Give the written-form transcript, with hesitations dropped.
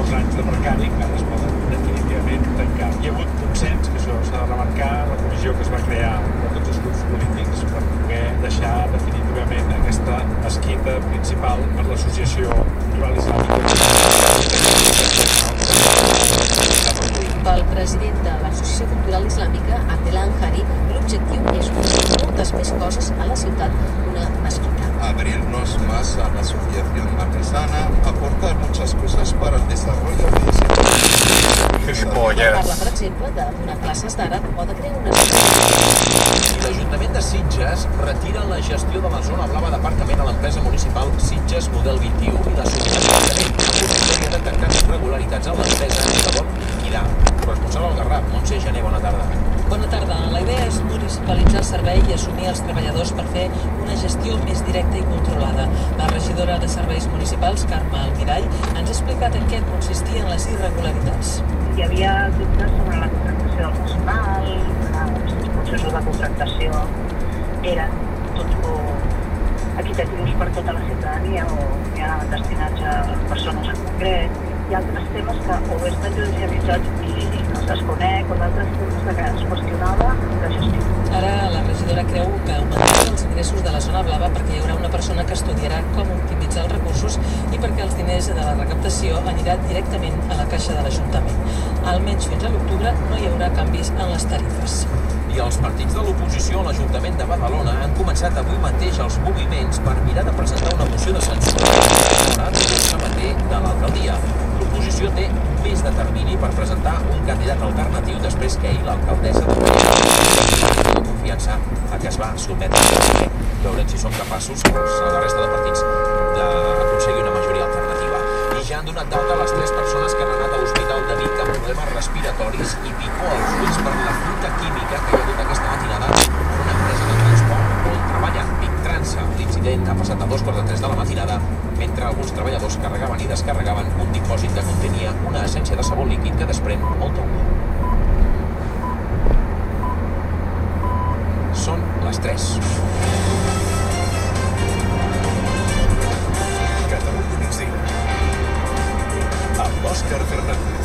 pocs anys de precari que ara es poden definitivament tancar. Hi ha hagut consens, que això s'ha de remarcar, la comissió que es va crear per tots els grups polítics per poder deixar definitivament aquesta mesquita principal per l'Associació Cultural Islàmica. Pel president de l'Associació Cultural Islàmica, Abdel Anjari, l'objectiu és construir moltes més coses a la ciutat, una mesquita. Abrirnos más a la asociación artesana, aportar muchas cosas para el desarrollo de Parla, per exemple, de donar classes d'àrab o de crear una... L'Ajuntament de Sitges retira la gestió de la zona blava d'aparcament a l'empresa municipal Sitges Model 21 i la subministrament. Acusació de detectat irregularitats a l'empresa que la vol liquidar. Corresponsal al Garraf, Montse Gené, bona tarda. Bona tarda. La idea és municipalitzar el servei i assumir els treballadors per fer una gestió més directa i controlada. La regidora de Serveis Municipals, Carme Almirall, ens ha explicat en què consistien les irregularitats. Hi havia dubtes sobre la contractació del personal, els processos de contractació eren tots equitatius per tota la ciutadania o ja destinats a persones en concret, i altres temes que o estan judicialitzats i no es desconec, o d'altres temes que es qüestionava la gestió. Ara la regidora creu que augmentaran els ingressos de la zona blava perquè hi haurà una persona que estudiarà com optimitzar els recursos i perquè els diners de la recaptació anirà directament a la caixa de l'Ajuntament. Almenys fins a l'octubre no hi haurà canvis en les tarifes. I els partits de l'oposició a l'Ajuntament de Badalona han començat avui mateix els moviments per mirar de presentar una moció de censura al sabater de l'alcaldia. L'oposició té més de termini per presentar un candidat alternatiu després que ahir l'alcaldessa de la confiança a que es va sotmetre al ple. Veurem si són capaços, a la resta de partits, d'aconseguir una majoria alternativa. I ja han donat d'alta les 3 persones que han anat a l'Hospital de Vic amb problemes respiratoris i picor als ulls per la fruita química que hi ha hagut aquesta matinada a una empresa de transport on treballen Victransa. L'incident ha passat a 2:45 de la matinada mentre alguns treballadors carregaven i descarregaven un dipòsit que contenia una essència de sabó líquid que desprèn molta olor. Són les 3. Catalunya Migdia amb Òscar Fernández.